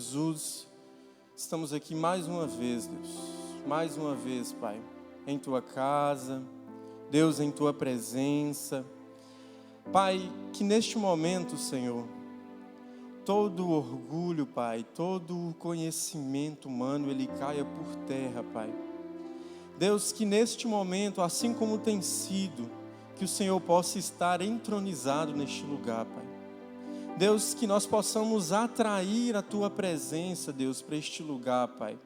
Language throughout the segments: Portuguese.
Jesus, estamos aqui mais uma vez, Deus. Mais uma vez, Pai, em Tua casa, Deus, em Tua presença. Pai, que neste momento, Senhor, todo orgulho, Pai, todo conhecimento humano, ele caia por terra, Pai. Deus, que neste momento, assim como tem sido, que o Senhor possa estar entronizado neste lugar, Pai. Deus, que nós possamos atrair a Tua presença, Deus, para este lugar, Pai.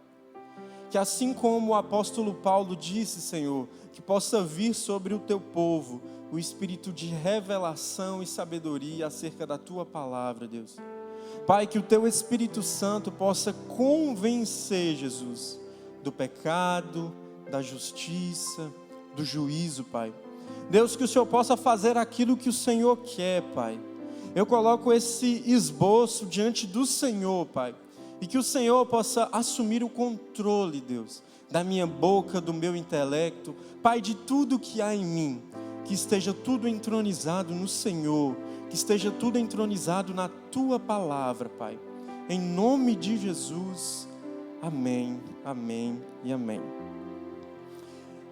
Que assim como o apóstolo Paulo disse, Senhor, que possa vir sobre o Teu povo o espírito de revelação e sabedoria acerca da Tua palavra, Deus. Pai, que o Teu Espírito Santo possa convencer, Jesus, do pecado, da justiça, do juízo, Pai. Deus, que o Senhor possa fazer aquilo que o Senhor quer, Pai. Eu coloco esse esboço diante do Senhor, Pai. E que o Senhor possa assumir o controle, Deus, da minha boca, do meu intelecto, Pai, de tudo que há em mim. Que esteja tudo entronizado no Senhor. Que esteja tudo entronizado na Tua palavra, Pai. Em nome de Jesus. Amém, amém e amém.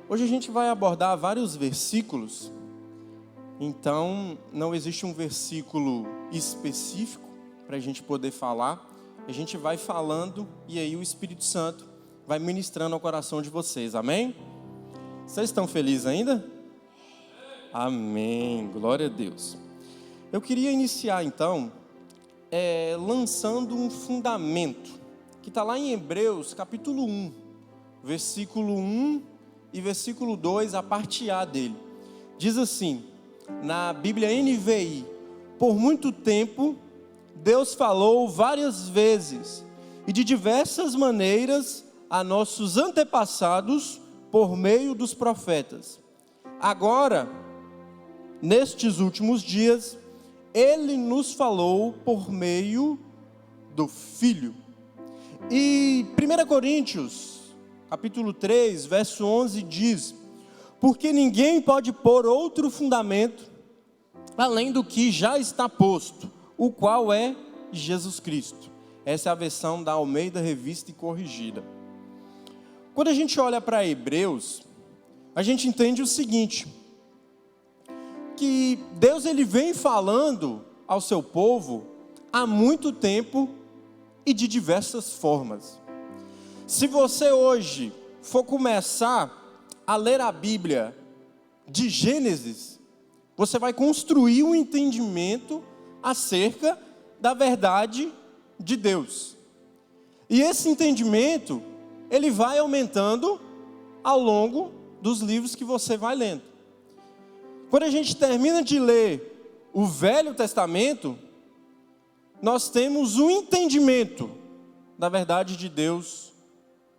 Hoje a gente vai abordar vários versículos. Então, não existe um versículo específico para a gente poder falar. A gente vai falando e aí o Espírito Santo vai ministrando ao coração de vocês. Amém? Vocês estão felizes ainda? Amém. Glória a Deus. Eu queria iniciar então lançando um fundamento que está lá em Hebreus capítulo 1, versículo 1 e versículo 2, a parte A dele. Diz assim, na Bíblia NVI: por muito tempo, Deus falou várias vezes e de diversas maneiras a nossos antepassados por meio dos profetas. Agora, nestes últimos dias, Ele nos falou por meio do Filho. E 1 Coríntios, capítulo 3, verso 11 diz: porque ninguém pode pôr outro fundamento além do que já está posto, o qual é Jesus Cristo. Essa é a versão da Almeida Revista e Corrigida. Quando a gente olha para Hebreus, a gente entende o seguinte: que Deus ele vem falando ao seu povo há muito tempo e de diversas formas. Se você hoje for começar a ler a Bíblia de Gênesis, você vai construir um entendimento acerca da verdade de Deus. E esse entendimento, ele vai aumentando ao longo dos livros que você vai lendo. Quando a gente termina de ler o Velho Testamento, nós temos um entendimento da verdade de Deus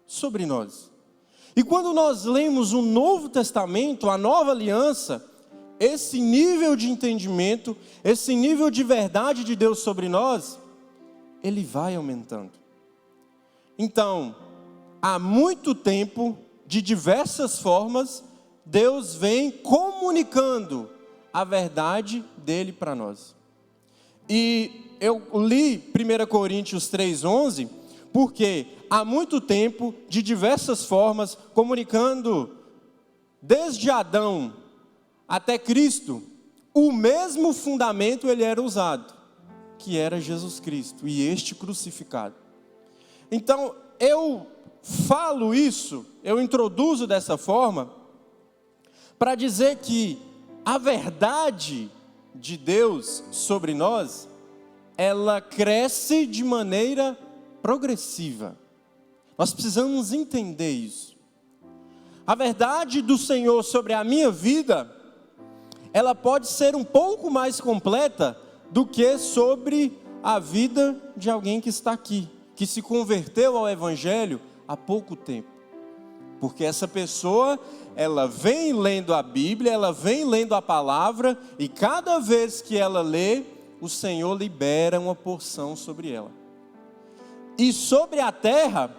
sobre nós. E quando nós lemos o Novo Testamento, a Nova Aliança, esse nível de entendimento, esse nível de verdade de Deus sobre nós, ele vai aumentando. Então, há muito tempo, de diversas formas, Deus vem comunicando a verdade dele para nós. E eu li 1 Coríntios 3,11, porque há muito tempo, de diversas formas, comunicando desde Adão até Cristo, o mesmo fundamento ele era usado, que era Jesus Cristo, e este crucificado. Então, eu falo isso, eu introduzo dessa forma, para dizer que a verdade de Deus sobre nós, ela cresce de maneira progressiva. Nós precisamos entender isso. A verdade do Senhor sobre a minha vida, ela pode ser um pouco mais completa do que sobre a vida de alguém que está aqui, que se converteu ao Evangelho há pouco tempo. Porque essa pessoa, ela vem lendo a Bíblia, ela vem lendo a palavra, e cada vez que ela lê, o Senhor libera uma porção sobre ela. E sobre a terra,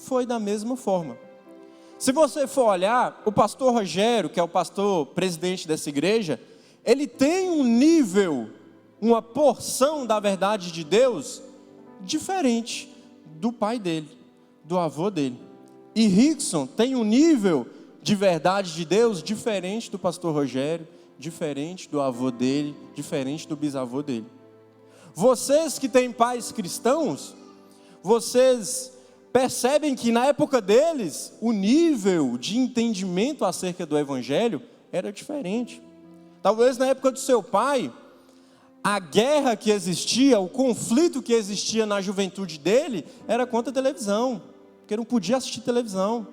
foi da mesma forma. Se você for olhar, o pastor Rogério, que é o pastor presidente dessa igreja, ele tem um nível, uma porção da verdade de Deus diferente do pai dele, do avô dele. E Rickson tem um nível de verdade de Deus diferente do pastor Rogério, diferente do avô dele, diferente do bisavô dele. Vocês que têm pais cristãos, vocês percebem que na época deles, o nível de entendimento acerca do evangelho era diferente. Talvez na época do seu pai, a guerra que existia, o conflito que existia na juventude dele, era contra a televisão, porque não podia assistir televisão.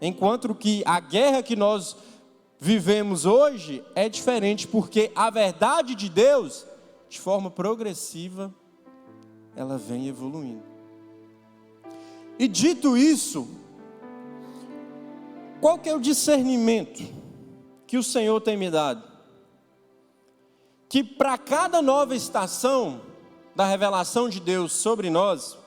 Enquanto que a guerra que nós vivemos hoje é diferente, porque a verdade de Deus, de forma progressiva, ela vem evoluindo. E dito isso, qual que é o discernimento que o Senhor tem me dado? Que para cada nova estação da revelação de Deus sobre nós,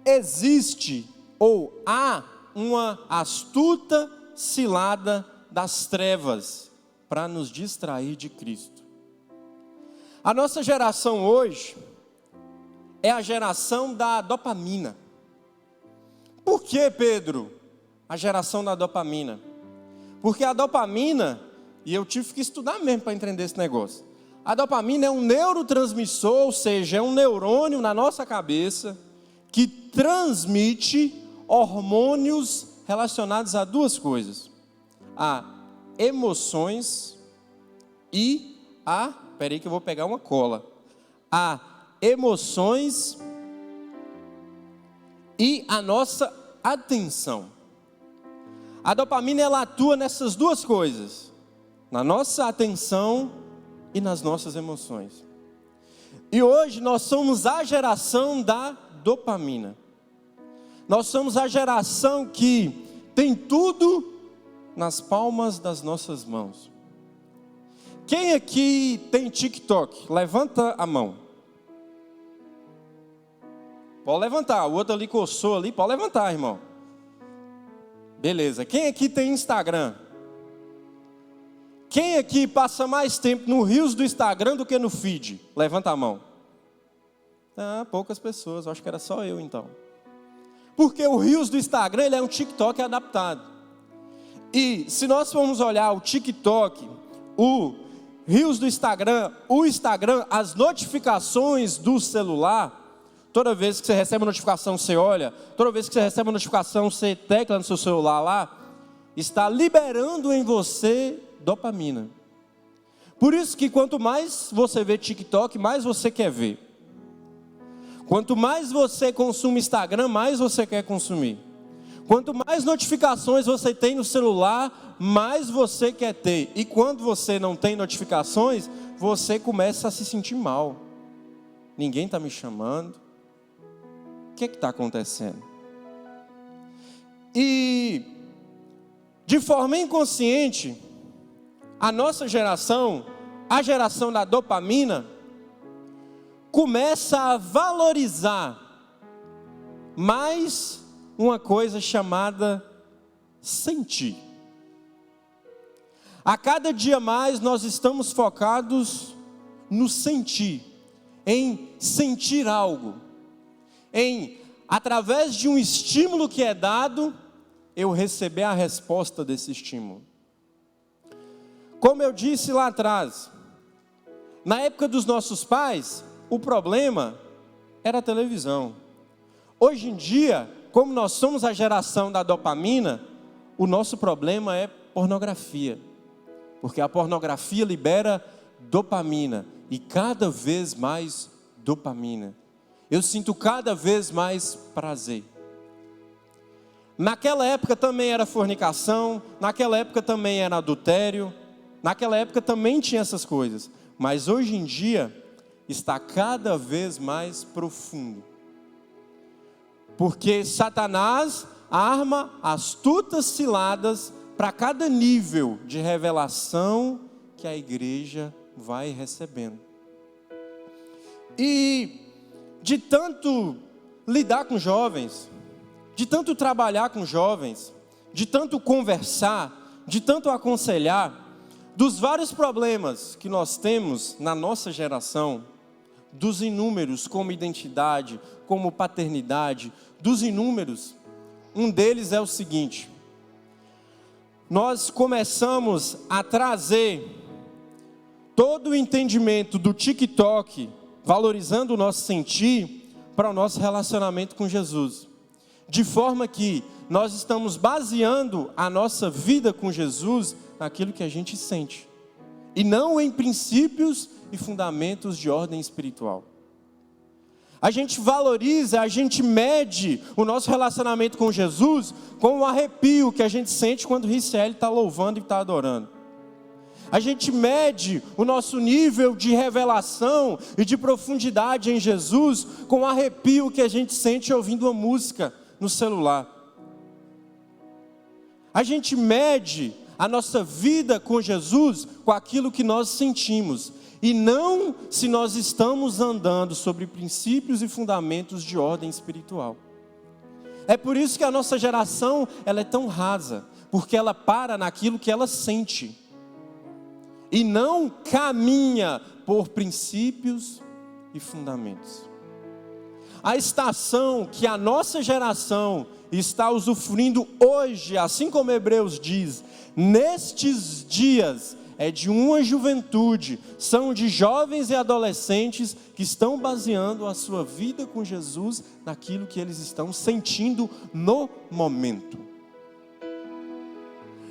existe ou há uma astuta cilada das trevas para nos distrair de Cristo. A nossa geração hoje é a geração da dopamina. Por que, Pedro, a geração da dopamina? Porque a dopamina, e eu tive que estudar mesmo para entender esse negócio. A dopamina é um neurotransmissor, ou seja, é um neurônio na nossa cabeça que transmite hormônios relacionados a duas coisas: a emoções e a... Espera aí que eu vou pegar uma cola. A emoções e a nossa atenção. A dopamina, ela atua nessas duas coisas: na nossa atenção e nas nossas emoções. E hoje nós somos a geração da dopamina. Nós somos a geração que tem tudo nas palmas das nossas mãos. Quem aqui tem TikTok? Levanta a mão. Pode levantar. O outro ali coçou ali. Pode levantar, irmão. Beleza. Quem aqui tem Instagram? Quem aqui passa mais tempo no Reels do Instagram do que no feed? Levanta a mão. Ah, poucas pessoas. Acho que era só eu então. Porque o Reels do Instagram, ele é um TikTok adaptado. E se nós formos olhar o TikTok, o Reels do Instagram, o Instagram, as notificações do celular, toda vez que você recebe uma notificação, você olha, toda vez que você recebe uma notificação, você tecla no seu celular lá, está liberando em você dopamina. Por isso que quanto mais você vê TikTok, mais você quer ver. Quanto mais você consome Instagram, mais você quer consumir. Quanto mais notificações você tem no celular, mais você quer ter. E quando você não tem notificações, você começa a se sentir mal. Ninguém está me chamando. O que está acontecendo? E, de forma inconsciente, a nossa geração, a geração da dopamina, começa a valorizar mais uma coisa chamada sentir. A cada dia mais nós estamos focados no sentir, em sentir algo, em, através de um estímulo que é dado, eu receber a resposta desse estímulo. Como eu disse lá atrás, na época dos nossos pais, o problema era a televisão. Hoje em dia, como nós somos a geração da dopamina, o nosso problema é pornografia. Porque a pornografia libera dopamina. E cada vez mais dopamina. Eu sinto cada vez mais prazer. Naquela época também era fornicação. Naquela época também era adultério. Naquela época também tinha essas coisas. Mas hoje em dia está cada vez mais profundo. Porque Satanás arma astutas ciladas para cada nível de revelação que a igreja vai recebendo. E de tanto lidar com jovens, de tanto trabalhar com jovens, de tanto conversar, de tanto aconselhar, dos vários problemas que nós temos na nossa geração, dos inúmeros como identidade, como paternidade, dos inúmeros, um deles é o seguinte: nós começamos a trazer todo o entendimento do TikTok, valorizando o nosso sentir, para o nosso relacionamento com Jesus. De forma que nós estamos baseando a nossa vida com Jesus naquilo que a gente sente, e não em princípios e fundamentos de ordem espiritual. A gente valoriza, a gente mede o nosso relacionamento com Jesus com o arrepio que a gente sente quando o Richelle está louvando e está adorando. A gente mede o nosso nível de revelação e de profundidade em Jesus com o arrepio que a gente sente ouvindo uma música no celular. A gente mede a nossa vida com Jesus com aquilo que nós sentimos, e não se nós estamos andando sobre princípios e fundamentos de ordem espiritual. É por isso que a nossa geração ela é tão rasa, porque ela para naquilo que ela sente, e não caminha por princípios e fundamentos. A estação que a nossa geração está usufruindo hoje, assim como Hebreus diz, nestes dias, é de uma juventude, são de jovens e adolescentes que estão baseando a sua vida com Jesus naquilo que eles estão sentindo no momento.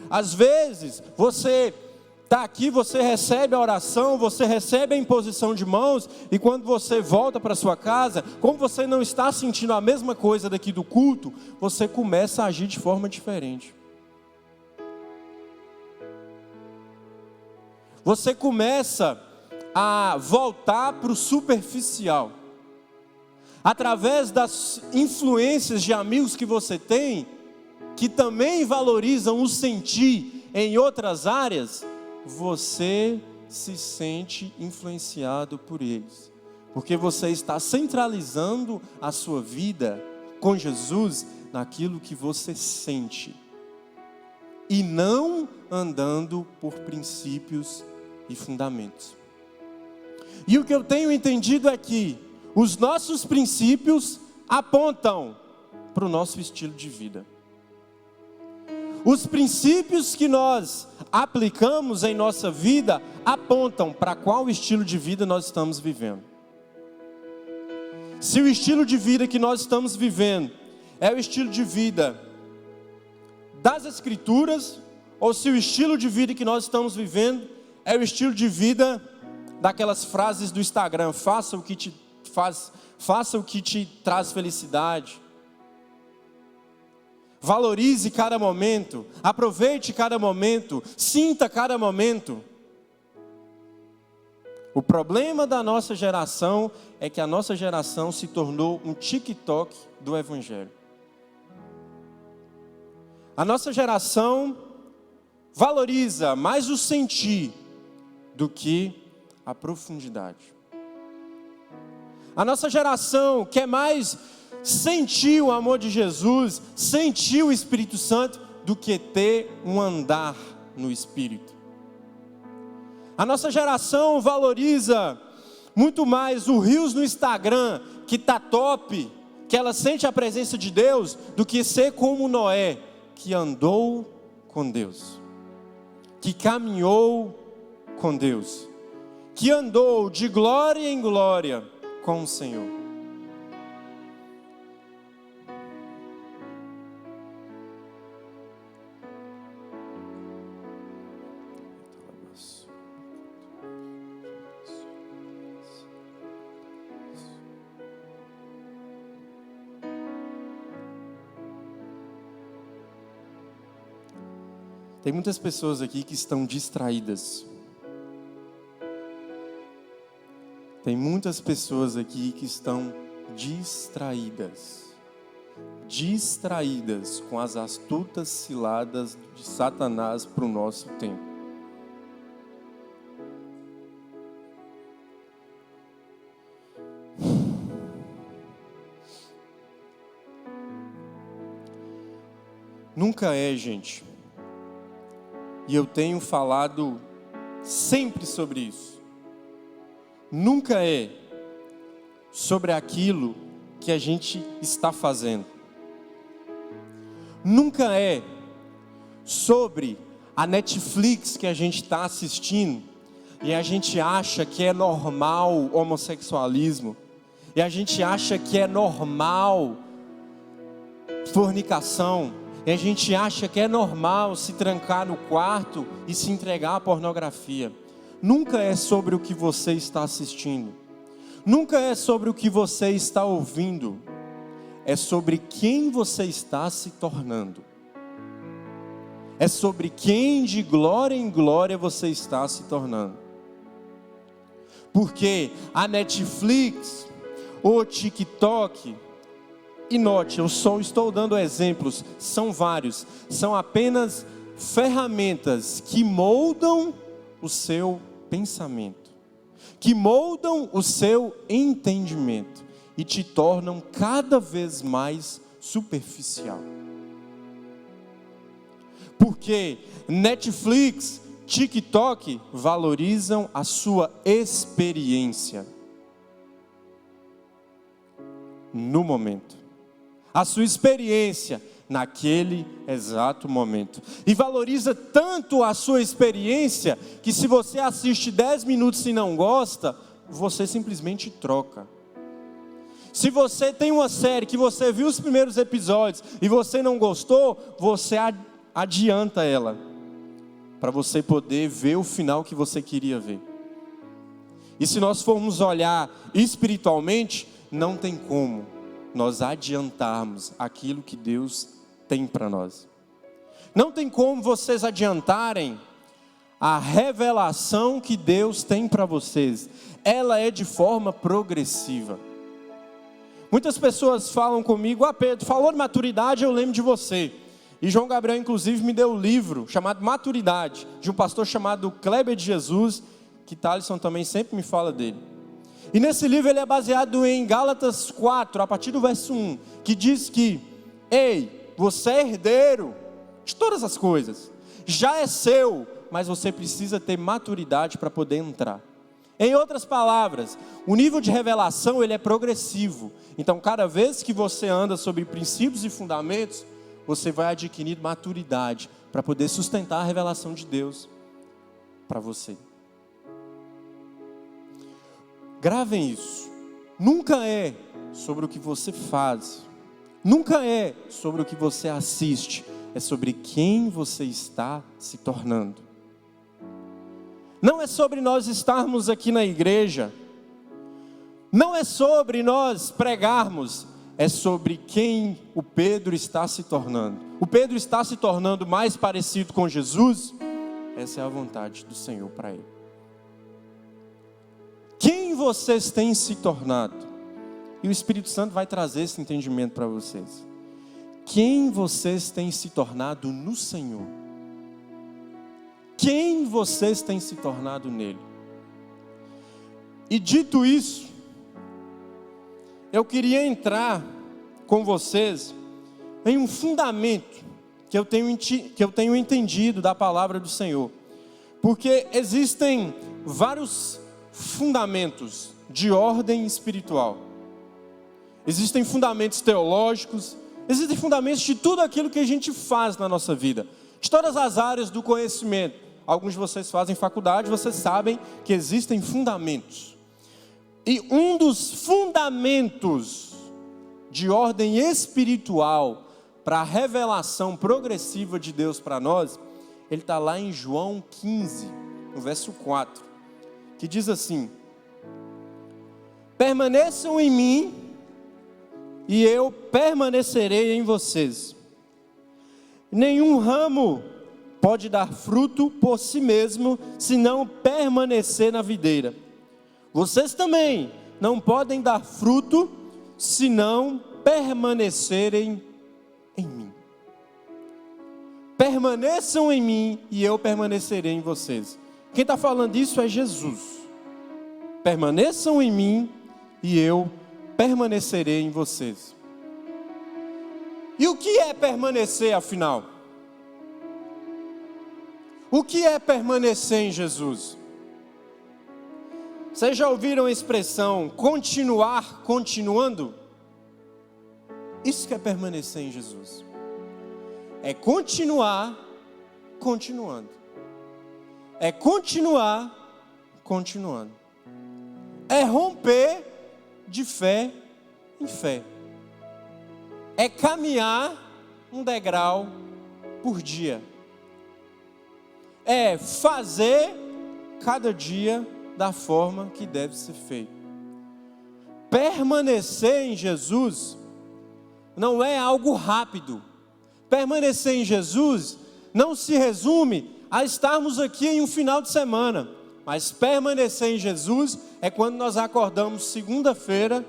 Às vezes, você está aqui, você recebe a oração, você recebe a imposição de mãos, e quando você volta para sua casa, como você não está sentindo a mesma coisa daqui do culto, você começa a agir de forma diferente. Você começa a voltar para o superficial. Através das influências de amigos que você tem, que também valorizam o sentir em outras áreas, você se sente influenciado por eles. Porque você está centralizando a sua vida com Jesus naquilo que você sente. E não andando por princípios e fundamentos. E o que eu tenho entendido é que os nossos princípios apontam para o nosso estilo de vida. Os princípios que nós aplicamos em nossa vida apontam para qual estilo de vida nós estamos vivendo. Se o estilo de vida que nós estamos vivendo é o estilo de vida das Escrituras, ou se o estilo de vida que nós estamos vivendo é o estilo de vida daquelas frases do Instagram: faça o que te traz felicidade. Valorize cada momento, aproveite cada momento, sinta cada momento. O problema da nossa geração é que a nossa geração se tornou um TikTok do Evangelho. A nossa geração valoriza mais o sentir do que a profundidade. A nossa geração quer mais sentir o amor de Jesus, sentir o Espírito Santo, do que ter um andar no Espírito. A nossa geração valoriza muito mais o Reels no Instagram, que está top, que ela sente a presença de Deus, do que ser como Noé, que andou com Deus, que caminhou com Deus, que andou de glória em glória com o Senhor. Tem muitas pessoas aqui que estão distraídas. Tem muitas pessoas aqui que estão distraídas. Distraídas com as astutas ciladas de Satanás para o nosso tempo. Nunca é, gente. E eu tenho falado sempre sobre isso. Nunca é sobre aquilo que a gente está fazendo. Nunca é sobre a Netflix que a gente está assistindo e a gente acha que é normal o homossexualismo, e a gente acha que é normal fornicação, e a gente acha que é normal se trancar no quarto e se entregar à pornografia. Nunca é sobre o que você está assistindo, nunca é sobre o que você está ouvindo, é sobre quem você está se tornando. É sobre quem de glória em glória você está se tornando. Porque a Netflix, o TikTok, e note, eu só estou dando exemplos, são vários, são apenas ferramentas que moldam o seu pensamento, que moldam o seu entendimento e te tornam cada vez mais superficial. Porque Netflix, TikTok valorizam a sua experiência no momento, a sua experiência naquele exato momento, e valoriza tanto a sua experiência que se você assiste 10 minutos e não gosta, você simplesmente troca. Se você tem uma série que você viu os primeiros episódios e você não gostou, você adianta ela, para você poder ver o final que você queria ver. E se nós formos olhar espiritualmente, não tem como nós adiantarmos aquilo que Deus tem para nós. Não tem como vocês adiantarem a revelação que Deus tem para vocês. Ela é de forma progressiva. Muitas pessoas falam comigo: Pedro, falou de maturidade, eu lembro de você. E João Gabriel, inclusive, me deu um livro chamado Maturidade, de um pastor chamado Kleber de Jesus, que Thalisson também sempre me fala dele. E nesse livro ele é baseado em Gálatas 4, a partir do verso 1, que diz que: ei, você é herdeiro de todas as coisas, já é seu, mas você precisa ter maturidade para poder entrar. Em outras palavras, o nível de revelação ele é progressivo. Então, cada vez que você anda sobre princípios e fundamentos, você vai adquirindo maturidade para poder sustentar a revelação de Deus para você. Gravem isso. Nunca é sobre o que você faz, nunca é sobre o que você assiste, é sobre quem você está se tornando. Não é sobre nós estarmos aqui na igreja, não é sobre nós pregarmos, é sobre quem o Pedro está se tornando. O Pedro está se tornando mais parecido com Jesus? Essa é a vontade do Senhor para ele. Quem vocês têm se tornado? E o Espírito Santo vai trazer esse entendimento para vocês. Quem vocês têm se tornado no Senhor? Quem vocês têm se tornado nele? E dito isso, eu queria entrar com vocês em um fundamento que eu tenho entendido da palavra do Senhor. Porque existem vários fundamentos de ordem espiritual. Existem fundamentos teológicos, existem fundamentos de tudo aquilo que a gente faz na nossa vida, de todas as áreas do conhecimento. Alguns de vocês fazem faculdade, vocês sabem que existem fundamentos. E um dos fundamentos de ordem espiritual para a revelação progressiva de Deus para nós, ele está lá em João 15, no verso 4, que diz assim: permaneçam em mim e eu permanecerei em vocês. Nenhum ramo pode dar fruto por si mesmo, se não permanecer na videira. Vocês também não podem dar fruto, se não permanecerem em mim. Permaneçam em mim e eu permanecerei em vocês. Quem está falando isso é Jesus. Permaneçam em mim e eu permanecerei em vocês. E o que é permanecer, afinal? O que é permanecer em Jesus? Vocês já ouviram a expressão continuar continuando? Isso que é permanecer em Jesus. É continuar continuando. É continuar continuando. É romper de fé em fé. É caminhar um degrau por dia. É fazer cada dia da forma que deve ser feito. Permanecer em Jesus não é algo rápido. Permanecer em Jesus não se resume a estarmos aqui em um final de semana. Mas permanecer em Jesus é quando nós acordamos segunda-feira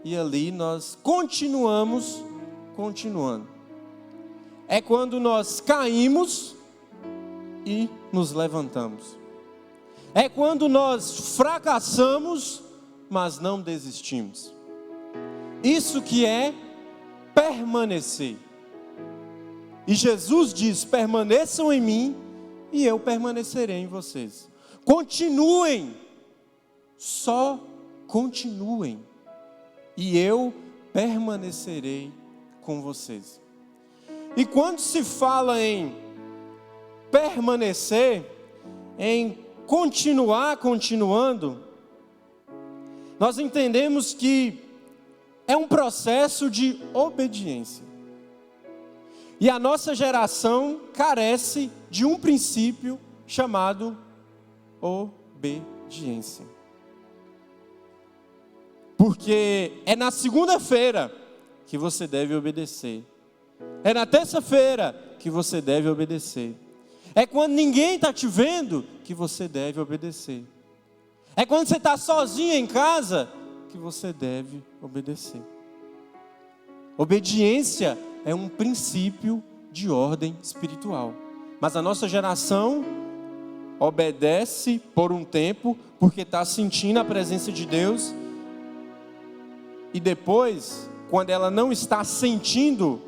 e ali nós continuamos continuando. É quando nós caímos e nos levantamos. É quando nós fracassamos, mas não desistimos. Isso que é permanecer. E Jesus diz: permaneçam em mim e eu permanecerei em vocês. Continuem, só continuem, e eu permanecerei com vocês. E quando se fala em permanecer, em continuar continuando, nós entendemos que é um processo de obediência. E a nossa geração carece de um princípio chamado obediência. Porque é na segunda-feira que você deve obedecer. É na terça-feira que você deve obedecer. É quando ninguém está te vendo que você deve obedecer. É quando você está sozinho em casa que você deve obedecer. Obediência é um princípio de ordem espiritual. Mas a nossa geração obedece por um tempo, porque está sentindo a presença de Deus. E depois, quando ela não está sentindo,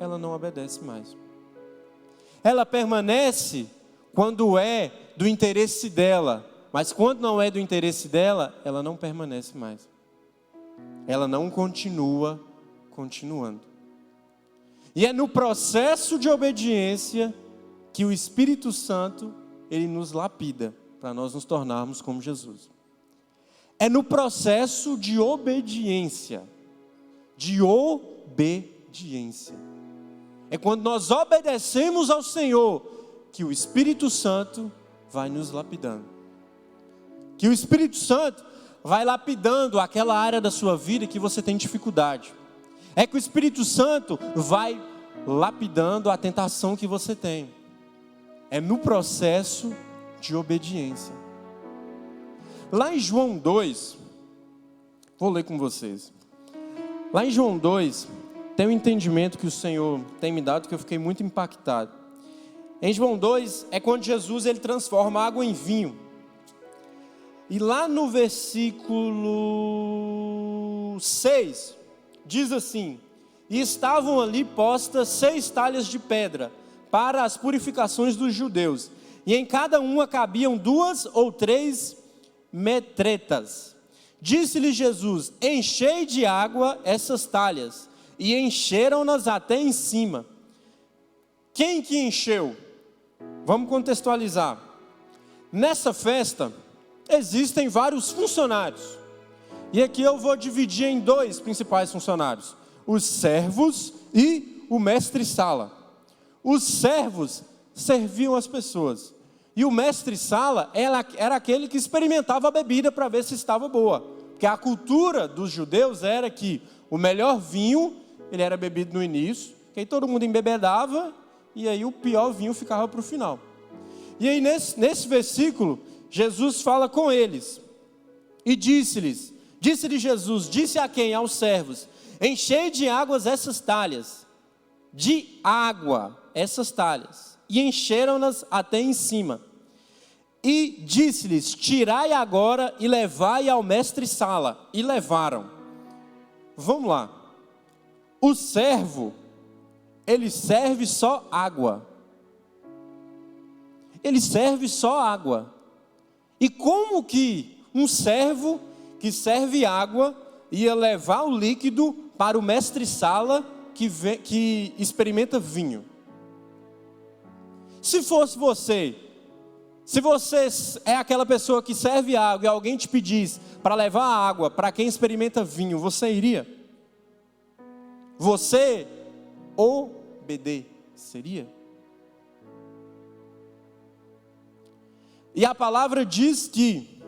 ela não obedece mais. Ela permanece quando é do interesse dela. Mas quando não é do interesse dela, ela não permanece mais. Ela não continua continuando. E é no processo de obediência que o Espírito Santo, ele nos lapida, para nós nos tornarmos como Jesus. É no processo de obediência. É quando nós obedecemos ao Senhor, que o Espírito Santo vai nos lapidando. Que o Espírito Santo vai lapidando aquela área da sua vida que você tem dificuldade. É que o Espírito Santo vai lapidando a tentação que você tem. É no processo de obediência. Lá em João 2, vou ler com vocês. Lá em João 2, tem um entendimento que o Senhor tem me dado que eu fiquei muito impactado. Em João 2, é quando Jesus ele transforma água em vinho. E lá no versículo 6, diz assim: e estavam ali postas 6 talhas de pedra, para as purificações dos judeus, e em cada uma cabiam 2 ou 3 metretas. Disse-lhe Jesus: enchei de água essas talhas, e encheram-nas até em cima. Quem que encheu? Vamos contextualizar. Nessa festa, existem vários funcionários. E aqui eu vou dividir em 2 principais funcionários: os servos e o mestre-sala. Os servos serviam as pessoas. E o mestre-sala era aquele que experimentava a bebida para ver se estava boa. Porque a cultura dos judeus era que o melhor vinho, ele era bebido no início, que aí todo mundo embebedava, e aí o pior vinho ficava para o final. E aí nesse versículo, Jesus fala com eles. E disse-lhe Jesus, disse a quem? Aos servos: enchei de águas essas talhas. De água, essas talhas. E encheram-nas até em cima. E disse-lhes: tirai agora e levai ao mestre-sala. E levaram. Vamos lá. O servo, ele serve só água. Ele serve só água. E como que um servo que serve água ia levar o líquido para o mestre-sala que experimenta vinho? Se fosse você, se você é aquela pessoa que serve água e alguém te pedisse para levar a água para quem experimenta vinho, você iria? Você obedeceria? E a palavra diz que: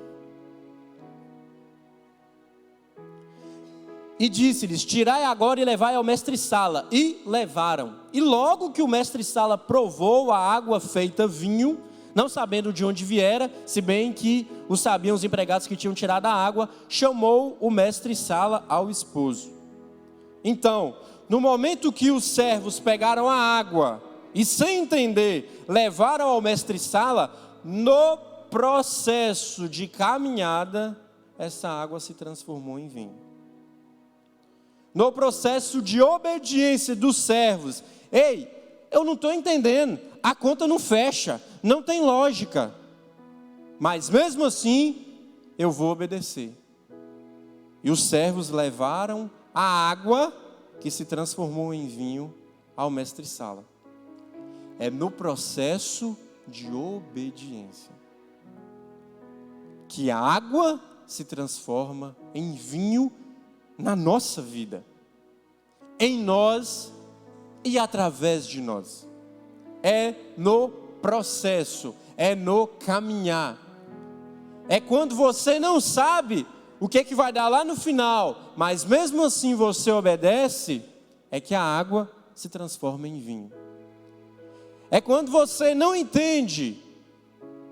e disse-lhes: tirai agora e levai ao mestre-sala. E levaram. E logo que o mestre-sala provou a água feita vinho, não sabendo de onde viera, se bem que o sabiam os empregados que tinham tirado a água, chamou o mestre-sala ao esposo. Então, no momento que os servos pegaram a água e, sem entender, levaram ao mestre-sala, no processo de caminhada, essa água se transformou em vinho. No processo de obediência dos servos: ei, eu não estou entendendo, a conta não fecha, não tem lógica, mas mesmo assim, eu vou obedecer. E os servos levaram a água que se transformou em vinho ao mestre-sala. É no processo de obediência que a água se transforma em vinho na nossa vida, em nós e através de nós. É no processo, é no caminhar. É quando você não sabe o que vai dar lá no final, mas mesmo assim você obedece, é que a água se transforma em vinho. É quando você não entende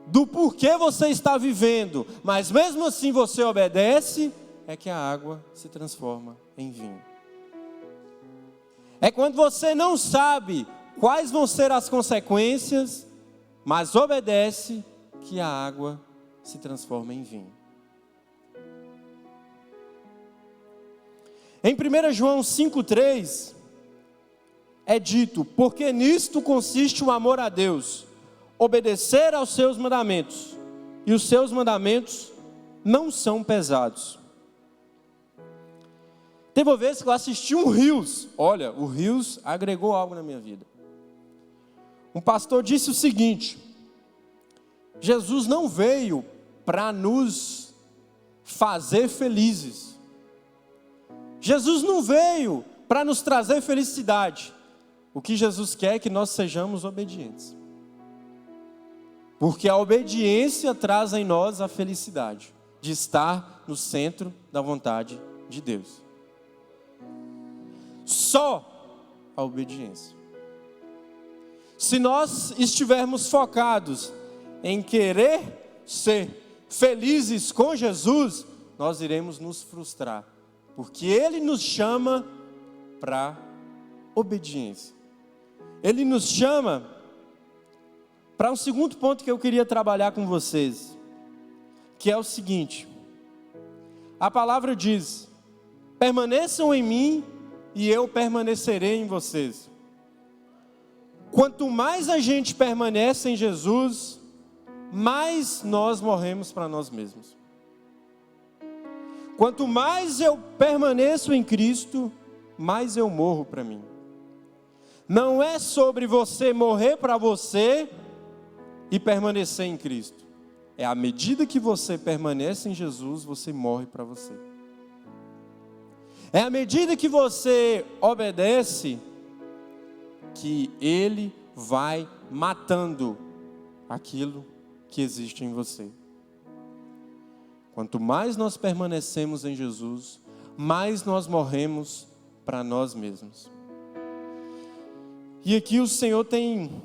do porquê você está vivendo, mas mesmo assim você obedece, é que a água se transforma em vinho. É quando você não sabe quais vão ser as consequências, mas obedece, que a água se transforma em vinho. Em 1 João 5,3 é dito: porque nisto consiste o amor a Deus, obedecer aos seus mandamentos, e os seus mandamentos não são pesados. Teve uma vez que eu assisti um Rios. Olha, o Rios agregou algo na minha vida. Um pastor disse o seguinte: Jesus não veio para nos fazer felizes. Jesus não veio para nos trazer felicidade. O que Jesus quer é que nós sejamos obedientes. Porque a obediência traz em nós a felicidade de estar no centro da vontade de Deus. Só a obediência. Se nós estivermos focados em querer ser felizes com Jesus, nós iremos nos frustrar, porque Ele nos chama para obediência. Ele nos chama para um segundo ponto que eu queria trabalhar com vocês, que é o seguinte: a palavra diz: permaneçam em mim e eu permanecerei em vocês. Quanto mais a gente permanece em Jesus, mais nós morremos para nós mesmos. Quanto mais eu permaneço em Cristo, mais eu morro para mim. Não é sobre você morrer para você e permanecer em Cristo. É à medida que você permanece em Jesus, você morre para você. É à medida que você obedece que Ele vai matando aquilo que existe em você. Quanto mais nós permanecemos em Jesus, mais nós morremos para nós mesmos. E aqui o Senhor tem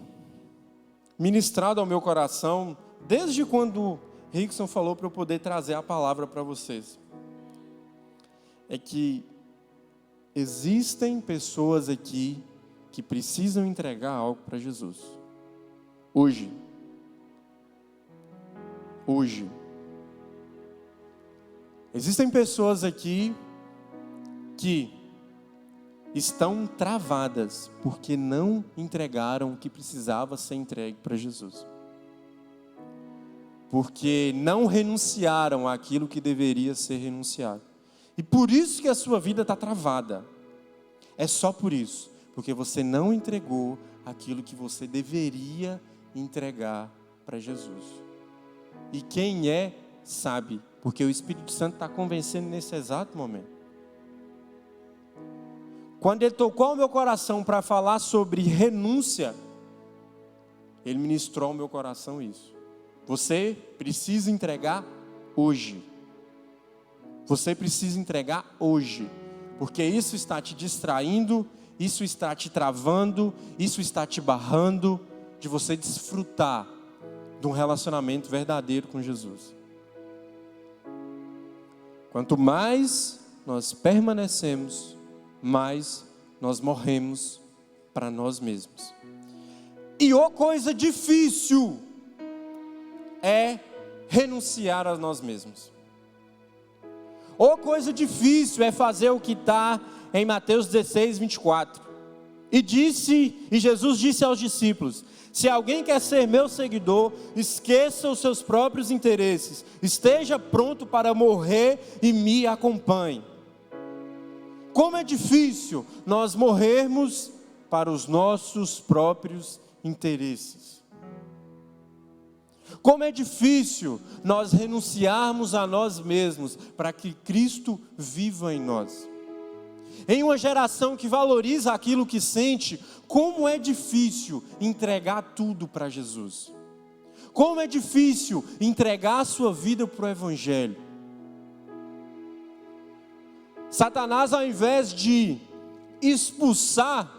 ministrado ao meu coração, desde quando Rickson falou para eu poder trazer a palavra para vocês. É que existem pessoas aqui que precisam entregar algo para Jesus. Hoje. Existem pessoas aqui que estão travadas porque não entregaram o que precisava ser entregue para Jesus. porque não renunciaram àquilo que deveria ser renunciado. E por isso que a sua vida está travada. É só por isso, porque você não entregou aquilo que você deveria entregar para Jesus. E quem é, sabe, porque o Espírito Santo está convencendo nesse exato momento. Quando Ele tocou ao meu coração para falar sobre renúncia, Ele ministrou ao meu coração isso. Você precisa entregar hoje. Você precisa entregar hoje, porque isso está te distraindo, isso está te travando, isso está te barrando de você desfrutar de um relacionamento verdadeiro com Jesus. Quanto mais nós permanecemos, mais nós morremos para nós mesmos. E coisa difícil é renunciar a nós mesmos. Coisa difícil é fazer o que está em Mateus 16, 24. E Jesus disse aos discípulos: se alguém quer ser meu seguidor, esqueça os seus próprios interesses, esteja pronto para morrer e me acompanhe. Como é difícil nós morrermos para os nossos próprios interesses. Como é difícil nós renunciarmos a nós mesmos para que Cristo viva em nós. Em uma geração que valoriza aquilo que sente, como é difícil entregar tudo para Jesus. Como é difícil entregar a sua vida para o Evangelho. Satanás, ao invés de expulsar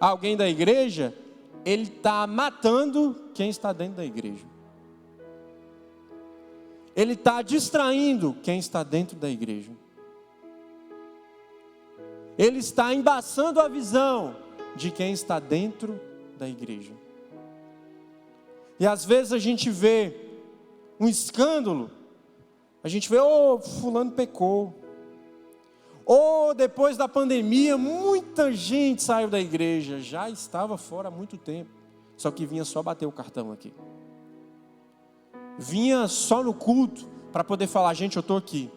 alguém da igreja, ele está matando quem está dentro da igreja. Ele está distraindo quem está dentro da igreja. Ele está embaçando a visão de quem está dentro da igreja. E às vezes a gente vê um escândalo, a gente vê, fulano pecou. Depois da pandemia, muita gente saiu da igreja, já estava fora há muito tempo, só que vinha só bater o cartão aqui. Vinha só no culto para poder falar: gente, eu estou aqui.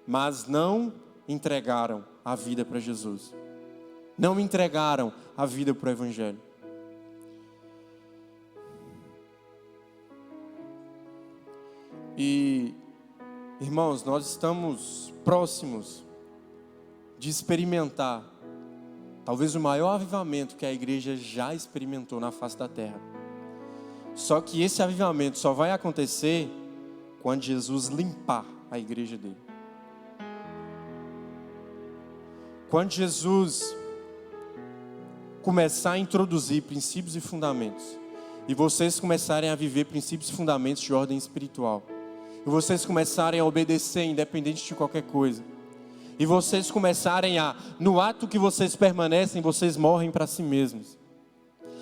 Mas não entregaram a vida para Jesus. Não entregaram a vida para o Evangelho. E, irmãos, nós estamos próximos de experimentar talvez o maior avivamento que a igreja já experimentou na face da terra. Só que esse avivamento só vai acontecer quando Jesus limpar a igreja dele. Quando Jesus começar a introduzir princípios e fundamentos, e vocês começarem a viver princípios e fundamentos de ordem espiritual, e vocês começarem a obedecer independente de qualquer coisa, e vocês começarem no ato que vocês permanecem, vocês morrem para si mesmos.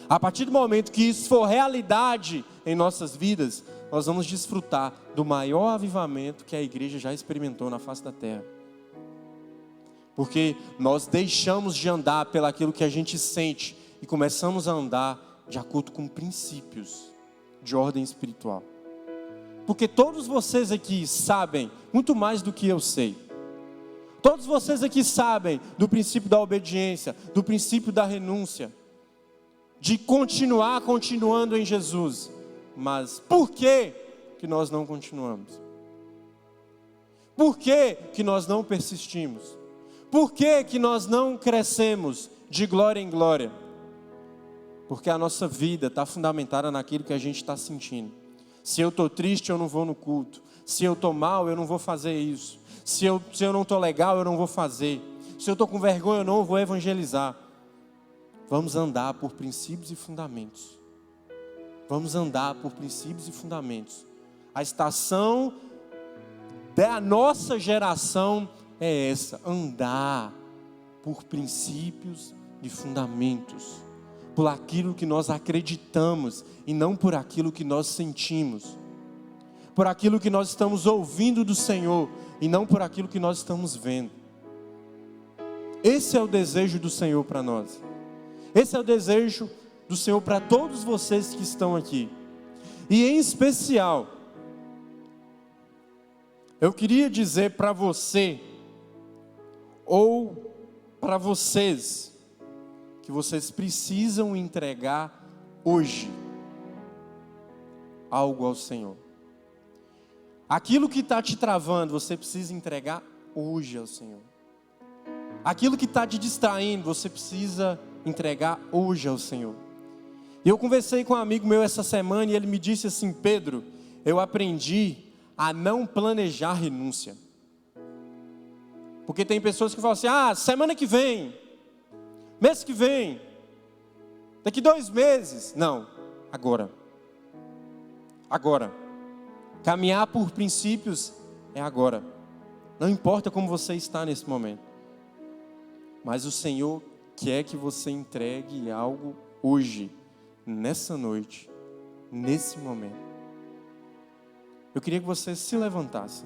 A partir do momento que isso for realidade em nossas vidas, nós vamos desfrutar do maior avivamento que a igreja já experimentou na face da terra. Porque nós deixamos de andar pelaquilo que a gente sente e começamos a andar de acordo com princípios de ordem espiritual. Porque todos vocês aqui sabem muito mais do que eu sei. Todos vocês aqui sabem do princípio da obediência, do princípio da renúncia, de continuando em Jesus. Mas por que nós não continuamos? Por que nós não persistimos? Por que nós não crescemos de glória em glória? Porque a nossa vida está fundamentada naquilo que a gente está sentindo. Se eu estou triste, eu não vou no culto. Se eu estou mal, eu não vou fazer isso. Se eu não estou legal, eu não vou fazer. Se eu estou com vergonha, eu não vou evangelizar. Vamos andar por princípios e fundamentos. Vamos andar por princípios e fundamentos. A estação da nossa geração é essa: andar por princípios e fundamentos, por aquilo que nós acreditamos e não por aquilo que nós sentimos, por aquilo que nós estamos ouvindo do Senhor e não por aquilo que nós estamos vendo. Esse é o desejo do Senhor para nós. Esse é o desejo do Senhor para todos vocês que estão aqui. E em especial, eu queria dizer para você, ou para vocês, que vocês precisam entregar hoje algo ao Senhor. Aquilo que está te travando, você precisa entregar hoje ao Senhor. Aquilo que está te distraindo, você precisa entregar hoje ao Senhor. E eu conversei com um amigo meu essa semana e ele me disse assim: Pedro, eu aprendi a não planejar renúncia. Porque tem pessoas que falam assim: semana que vem, mês que vem, daqui 2 meses. Não, agora. Agora. Caminhar por princípios é agora. Não importa como você está nesse momento. Mas o Senhor quer que você entregue algo hoje, nessa noite, nesse momento. Eu queria que você se levantasse.